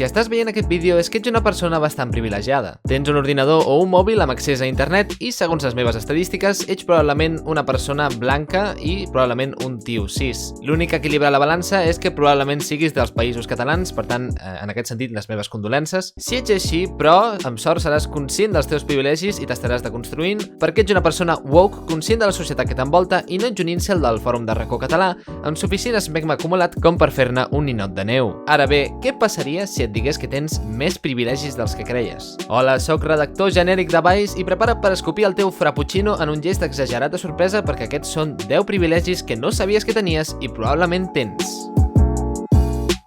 Si estàs veient aquest vídeo és que ets una persona bastant privilegiada. Tens un ordinador o un mòbil amb accés a internet i, segons les meves estadístiques, ets probablement una persona blanca i probablement un tio cis. L'únic que equilibra la balança és que probablement siguis dels països catalans, per tant, en aquest sentit, les meves condolences. Si ets així, però, amb sort seràs conscient dels teus privilegis i t'estaràs deconstruint, perquè ets una persona woke, conscient de la societat que t'envolta i no ets un incel del Fòrum de Racó Català, amb suficient esmegma acumulat com per fer-ne un ninot de neu. Ara bé, què passaria si et digués que tens més privilegis dels que creies? Hola, sóc redactor genèric de Vice i prepara't per escopir el teu frappuccino en un gest exagerat de sorpresa perquè aquests són 10 privilegis que no sabies que tenies i probablement tens.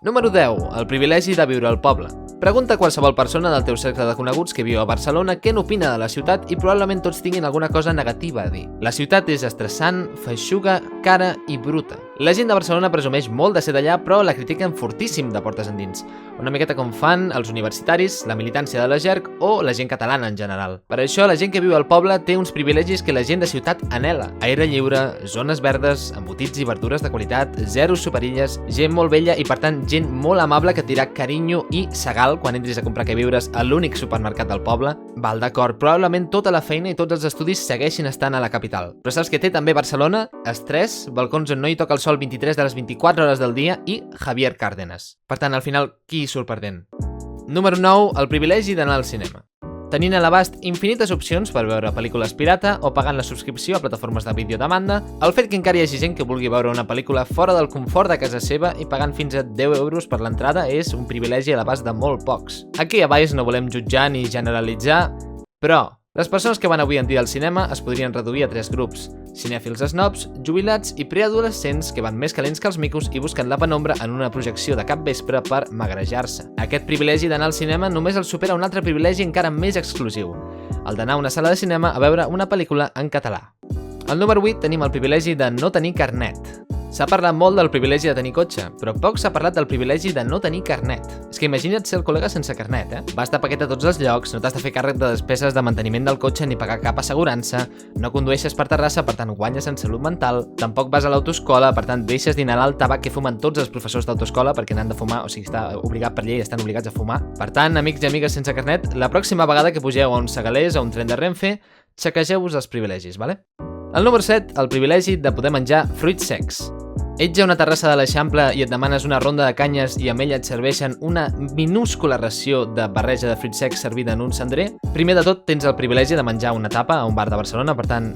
Número 10. El privilegi de viure al poble. Pregunta a qualsevol persona del teu cercle de coneguts que viu a Barcelona què n'opina de la ciutat i probablement tots tinguin alguna cosa negativa a dir. La ciutat és estressant, feixuga, cara i bruta. La gent de Barcelona presumeix molt de ser d'allà, però la critiquen fortíssim de portes endins. Una miqueta com fan els universitaris, la militància de la GERC o la gent catalana en general. Per això, la gent que viu al poble té uns privilegis que la gent de ciutat anhela. Aire lliure, zones verdes, embotits i verdures de qualitat, zero superilles, gent molt vella i, per tant, gent molt amable que et dirà carinyo i segal quan entris a comprar queviures a l'únic supermercat del poble. Val, d'acord, probablement tota la feina i tots els estudis segueixin estant a la capital. Però saps què té també Barcelona? Estrès, balcons on no hi toca el sol 23 de les 24 hores del dia i Javier Cárdenas. Per tant, al final, qui hi surt perdent? Número 9. El privilegi d'anar al cinema. Tenint a l'abast infinites opcions per veure pel·lícules pirata o pagant la subscripció a plataformes de videodemanda, el fet que encara hi hagi gent que vulgui veure una pel·lícula fora del confort de casa seva i pagant fins a 10 euros per l'entrada és un privilegi a l'abast de molt pocs. Aquí a baix no volem jutjar ni generalitzar, però les persones que van avui en dia al cinema es podrien reduir a 3 grups: cinèfils snobs, jubilats i preadolescents que van més calents que els micos i busquen la penombra en una projecció de cap vespre per magrejar-se. Aquest privilegi d'anar al cinema només el supera un altre privilegi encara més exclusiu: el d'anar a una sala de cinema a veure una pel·lícula en català. Al número 8 tenim el privilegi de no tenir carnet. S'ha parlat molt del privilegi de tenir cotxe, però poc s'ha parlat del privilegi de no tenir carnet. És que imagina't ser el col·lega sense carnet, Vas de paquet a tots els llocs, no t'has de fer càrrec de despeses de manteniment del cotxe ni pagar cap assegurança, no condueixes per terrassa, per tant guanyes en salut mental, tampoc vas a l'autoescola, per tant deixes d'inhalar el tabac que fumen tots els professors d'autoescola perquè n'han de fumar, o sigui, està obligat per llei, estan obligats a fumar. Per tant, amics i amigues sense carnet, la pròxima vegada que pugeu a un segalers o a un tren de Renfe, xequegeu-vos els privilegis, vale? El número 7, el privilegi de poder menjar fruits secs. Ets a una terrassa de l'Eixample i et demanes una ronda de canyes i amb ella et serveixen una minúscula ració de barreja de fruits secs servida en un cendrer? Primer de tot, tens el privilegi de menjar una tapa a un bar de Barcelona, per tant,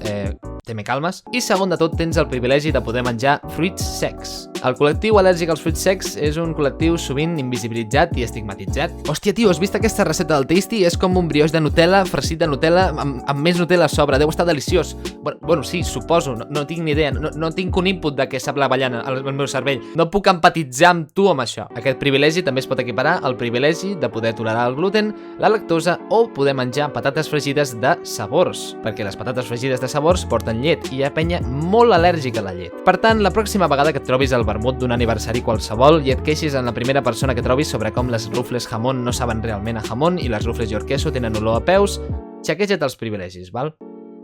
te me calmes. I segon de tot, tens el privilegi de poder menjar fruits secs. El col·lectiu al·lèrgic als fruits secs és un col·lectiu sovint invisibilitzat i estigmatitzat. Hòstia, tio, has vist aquesta recepta del Tasty? És com un brioix de Nutella, farcit de Nutella, amb més Nutella a sobre. Deu estar deliciós. Bueno, sí, suposo, no tinc ni idea. No tinc un input de què sap l'avellana al meu cervell. No puc empatitzar amb tu amb això. Aquest privilegi també es pot equiparar al privilegi de poder tolerar el gluten, la lactosa o poder menjar patates fregides de sabors, perquè les patates fregides de sabors porten llet i hi ha penya molt al·lèrgica a la llet. Per tant, la pròxima vegada que et trobis el vermut d'un aniversari qualsevol i et queixis en la primera persona que trobis sobre com les rufles jamón no saben realment a jamón i les rufles york queso tenen olor a peus, xequeja't els privilegis, val?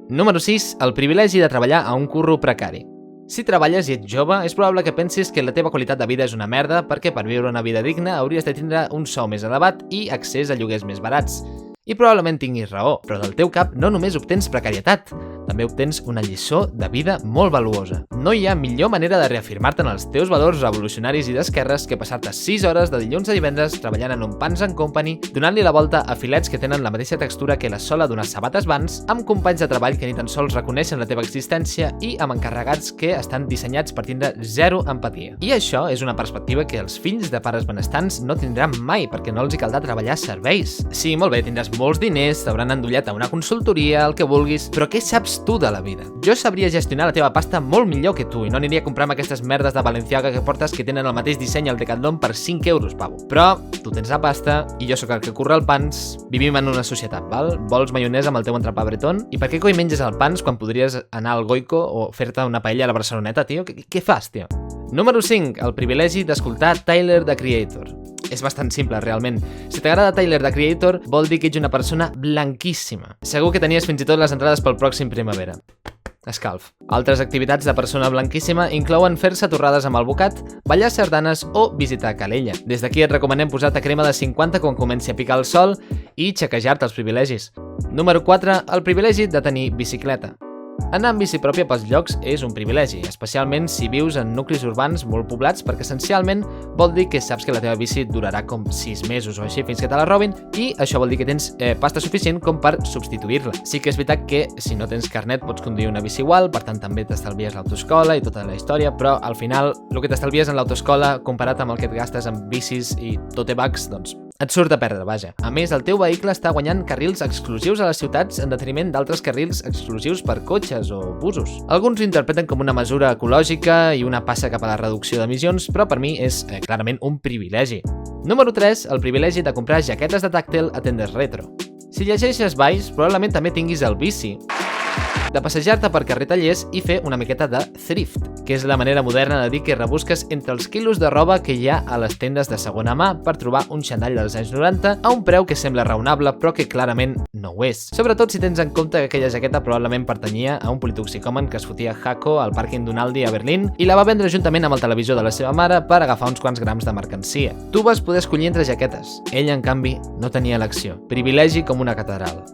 Número 6. El privilegi de treballar a un curro precari. Si treballes i ets jove, és probable que pensis que la teva qualitat de vida és una merda perquè per viure una vida digna hauries de tindre un sou més elevat i accés a lloguers més barats. I probablement tinguis raó, però del teu cap no només obtens precarietat, també obtens una lliçó de vida molt valuosa. No hi ha millor manera de reafirmar-te en els teus valors revolucionaris i d'esquerres que passar-te 6 hores de dilluns a divendres treballant en un Pans & Company, donant-li la volta a filets que tenen la mateixa textura que la sola d'unes sabates Vans, amb companys de treball que ni tan sols reconeixen la teva existència i amb encarregats que estan dissenyats per tindre zero empatia. I això és una perspectiva que els fills de pares benestants no tindran mai, perquè no els hi caldrà treballar serveis. Sí, molt bé, tindràs molts diners, t'hauran endollat a una consultoria, el que vulguis, però què saps tu de la vida? Jo sabria gestionar la teva pasta molt millor que tu i no aniria a comprar-me aquestes merdes de Balenciaga que portes que tenen el mateix disseny al Decathlon per 5 euros, pavo. Però tu tens la pasta i jo sóc el que curra el Pans. Vivim en una societat, val? Vols maionesa amb el teu entrepà bretón? I per què coi menges el Pans quan podries anar al Goico o fer-te una paella a la Barceloneta, tio? Què fas, tio? Número 5. El privilegi d'escoltar Tyler, the Creator. És bastant simple, realment. Si t'agrada Tyler, the Creator, vol dir que ets una persona blanquíssima. Segur que tenies fins i tot les entrades pel pròxim Primavera. escalf. Altres activitats de persona blanquíssima inclouen fer-se torrades amb alvocat, ballar sardanes o visitar Calella. Des d'aquí et recomanem posar-te crema de 50 quan comenci a picar el sol i xequejar-te els privilegis. Número 4. El privilegi de tenir bicicleta. Anar amb bici pròpia pels llocs és un privilegi, especialment si vius en nuclis urbans molt poblats, perquè essencialment vol dir que saps que la teva bici durarà com 6 mesos o així fins que te la robin, i això vol dir que tens pasta suficient com per substituir-la. Sí que és veritat que si no tens carnet pots conduir una bici igual, per tant també t'estalvies l'autoescola i tota la història, però al final el que t'estalvies en l'autoescola comparat amb el que et gastes en bicis i tote bags, doncs et surt a perdre, vaja. A més, el teu vehicle està guanyant carrils exclusius a les ciutats en detriment d'altres carrils exclusius per cotxes o busos. Alguns ho interpreten com una mesura ecològica i una passa cap a la reducció d'emissions, però per mi és clarament un privilegi. Número 3. El privilegi de comprar jaquetes de tàctil a tendes retro. Si llegeixes Vice, probablement també tinguis el vici de passejar-te per carrer Tallers i fer una miqueta de thrift, que és la manera moderna de dir que rebusques entre els quilos de roba que hi ha a les tendes de segona mà per trobar un xandall dels anys 90 a un preu que sembla raonable però que clarament no ho és. Sobretot si tens en compte que aquella jaqueta probablement pertanyia a un politoxicòman que es fotia Jaco al pàrquing d'un Aldi a Berlín i la va vendre juntament amb el televisor de la seva mare per agafar uns quants grams de mercancia. Tu vas poder escollir entre jaquetes. Ell, en canvi, no tenia elecció. Privilegi com una catedral.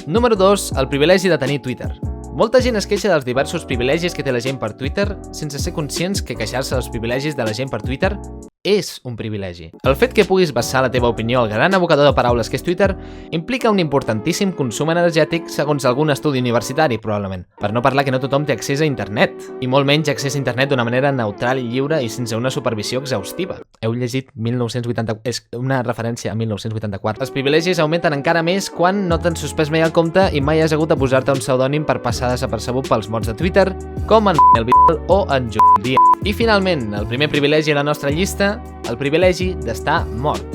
Número 2. El privilegi de tenir Twitter. Molta gent es queixa dels diversos privilegis que té la gent per Twitter sense ser conscients que queixar-se dels privilegis de la gent per Twitter és un privilegi. El fet que puguis basar la teva opinió al gran abocador de paraules que és Twitter implica un importantíssim consum energètic segons algun estudi universitari, probablement. Per no parlar que no tothom té accés a internet, i molt menys accés a internet d'una manera neutral i lliure i sense una supervisió exhaustiva. Heu llegit 1980... és una referència a 1984. Els privilegis augmenten encara més quan no t'han suspès mai el compte i mai has hagut de posar-te un pseudònim per passar desapercebut pels mods de Twitter, com en el Vidal o en Joan Díaz. I finalment, el primer privilegi a la nostra llista, el privilegi d'estar mort.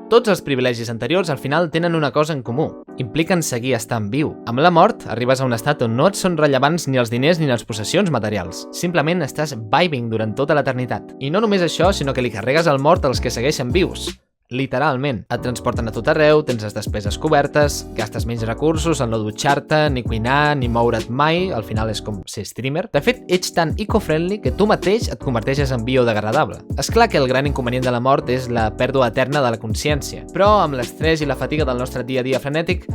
Tots els privilegis anteriors al final tenen una cosa en comú. Impliquen seguir estant viu. Amb la mort arribes a un estat on no et són rellevants ni els diners ni les possessions materials. Simplement estàs vibing durant tota l'eternitat. I no només això, sinó que li carregues el mort als que segueixen vius. Literalment. Et transporten a tot arreu, tens les despeses cobertes, gastes menys recursos en no dutxar-te, ni cuinar, ni moure't mai, al final és com ser streamer. De fet, ets tan eco-friendly que tu mateix et converteixes en biodegradable. És clar que el gran inconvenient de la mort és la pèrdua eterna de la consciència, però amb l'estrès i la fatiga del nostre dia a dia frenètic,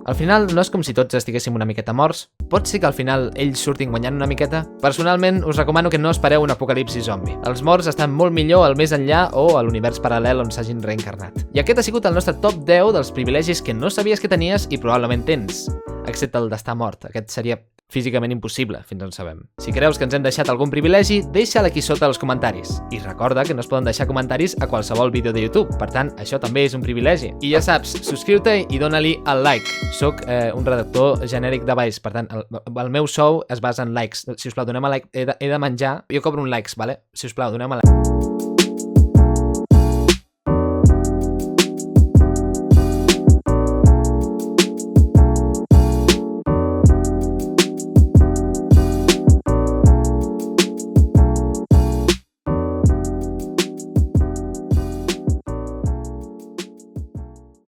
al final no és com si tots estiguéssim una miqueta morts. Pot ser que al final ells surtin guanyant una miqueta? Personalment, us recomano que no espereu un apocalipsi zombi. Els morts estan molt millor al més enllà o a l'univers paral·lel on s'hagin reencarnat. I aquest ha sigut el nostre top 10 dels privilegis que no sabies que tenies i probablement tens, excepte el d'estar mort. Aquest seria físicament impossible, fins on sabem. Si creus que ens hem deixat algun privilegi, deixa'l aquí sota als comentaris. I recorda que no es poden deixar comentaris a qualsevol vídeo de YouTube, per tant, això també és un privilegi. I ja saps, subscriu-te i dona-li el like. Soc un redactor genèric de Vice, per tant, el meu sou es basa en likes. Si us plau, doneu-me like, he de menjar, jo cobro un likes, vale? Si us plau, doneu-me like.